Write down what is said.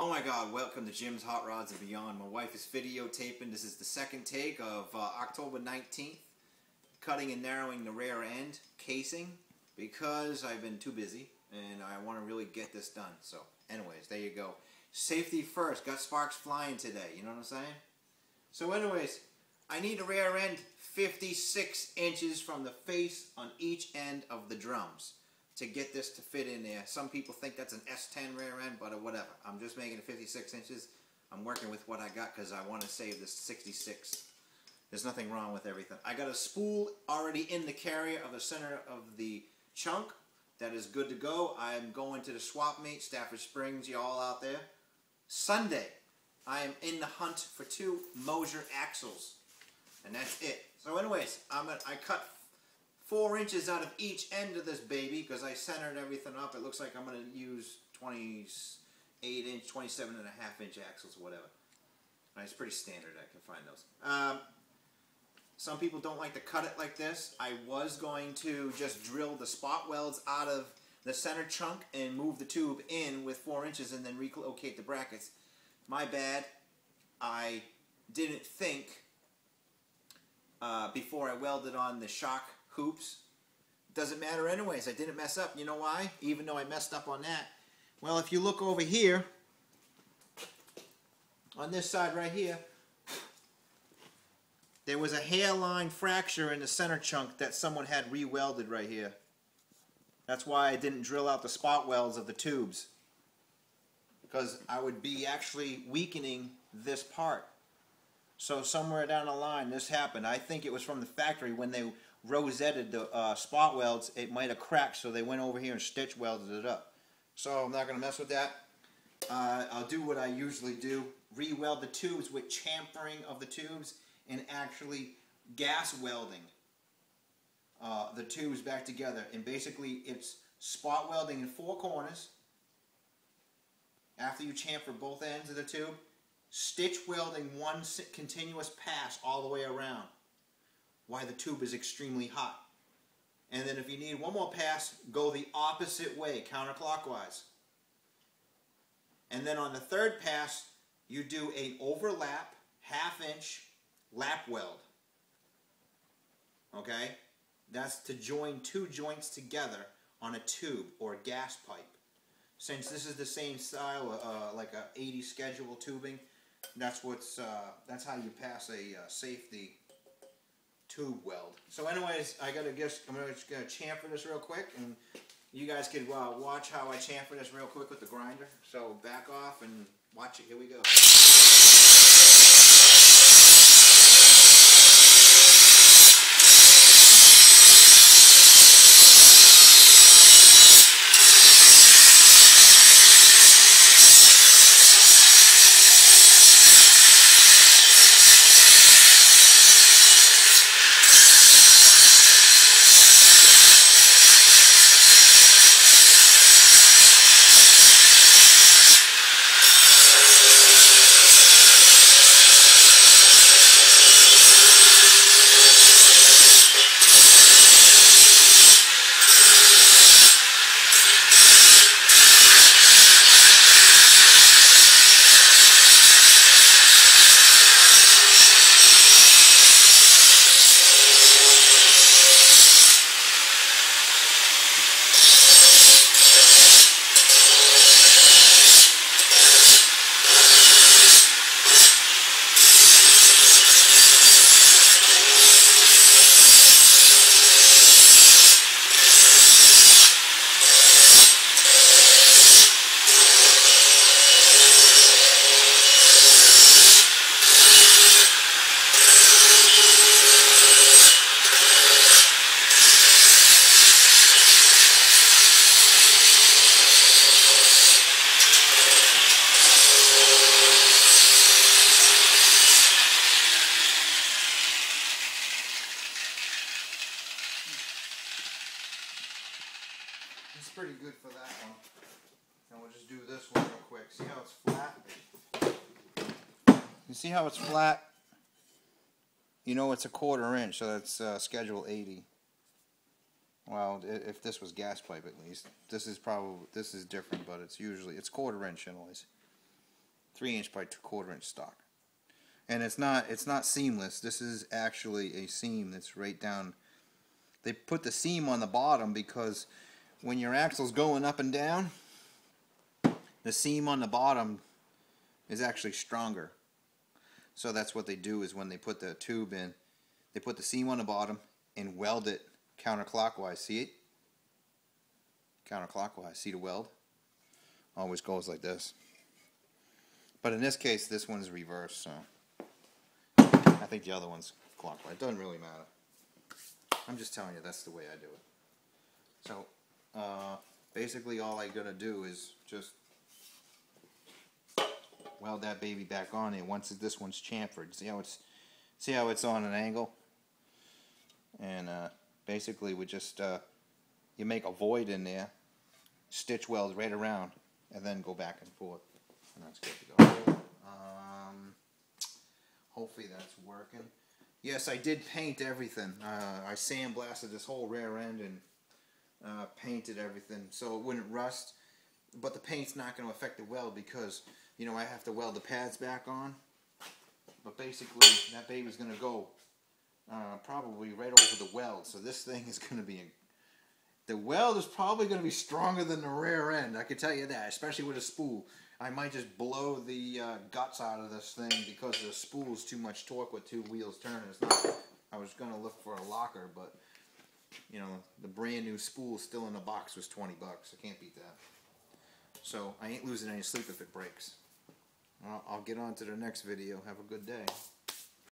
Oh my God, welcome to Jim's Hot Rods and Beyond. My wife is videotaping. This is the second take of October 19th, cutting and narrowing the rear end casing because I've been too busy and I want to really get this done. So anyways, there you go. Safety first. Got sparks flying today, you know what I'm saying? So anyways, I need a rear end 56 inches from the face on each end of the drums to get this to fit in there. Some people think that's an S10 rear end, but whatever. I'm just making it 56 inches. I'm working with what I got because I want to save this 66. There's nothing wrong with everything. I got a spool already in the carrier of the center of the chunk. That is good to go. I'm going to the swap meet, Stafford Springs, you all out there. Sunday, I am in the hunt for 2 Mosier axles. And that's it. So anyways, I cut 4 inches out of each end of this baby because I centered everything up. It looks like I'm going to use 28 inch, 27 and a half inch axles or whatever. It's pretty standard. I can find those. Some people don't like to cut it like this. I was going to just drill the spot welds out of the center chunk and move the tube in with 4 inches and then relocate the brackets. My bad. I didn't think before I welded on the shock hoops. Doesn't matter anyways. I didn't mess up. You know why? Even though I messed up on that. Well, if you look over here, on this side right here, there was a hairline fracture in the center chunk that someone had re-welded right here. That's why I didn't drill out the spot welds of the tubes. Because I would be actually weakening this part. So somewhere down the line this happened. I think it was from the factory when they rosetted the spot welds. It might have cracked, so they went over here and stitch welded it up. So I'm not going to mess with that. I'll do what I usually do. Re-weld the tubes with chamfering of the tubes and actually gas welding the tubes back together. And basically it's spot welding in 4 corners. After you chamfer both ends of the tube, stitch welding one continuous pass all the way around while the tube is extremely hot. And then if you need one more pass, go the opposite way, counterclockwise. And then on the third pass, you do an overlap, half-inch lap weld. Okay? That's to join 2 joints together on a tube or a gas pipe. Since this is the same style, like a 80 schedule tubing, that's how you pass a safety tube weld. So anyways, I'm just gonna chamfer this real quick, and you guys can watch how I chamfer this real quick with the grinder. So back off and watch it. Here we go. It's pretty good for that one. And we'll just do this one real quick. See how it's flat? You see how it's flat? You know it's a 1/4 inch, so that's schedule 80. Well, if this was gas pipe at least. This is different, but it's 1/4 inch anyways. 3" by 1/4" stock. And it's not seamless. This is actually a seam that's right down. They put the seam on the bottom because when your axle's going up and down, the seam on the bottom is actually stronger. So that's what they do, is when they put the tube in, they put the seam on the bottom and weld it counterclockwise. See it? Counterclockwise. See the weld? Always goes like this. But in this case, this one's reversed, so I think the other one's clockwise. It doesn't really matter. I'm just telling you that's the way I do it. So basically all I gotta do is just weld that baby back on there once this one's chamfered. See how it's on an angle? And basically we just you make a void in there, stitch weld right around, and then go back and forth, and that's good to go. Hopefully that's working. Yes, I did paint everything. I sandblasted this whole rear end and painted everything so it wouldn't rust. But the paint's not going to affect the weld because, you know, I have to weld the pads back on. But basically, that baby's going to go probably right over the weld. So this thing is going to be the weld is probably going to be stronger than the rear end. I can tell you that, especially with a spool. I might just blow the guts out of this thing because the spool's too much torque with 2 wheels turning. It's not. I was going to look for a locker, but you know, the brand new spool still in the box was $20. I can't beat that. So I ain't losing any sleep if it breaks. I'll get on to the next video. Have a good day.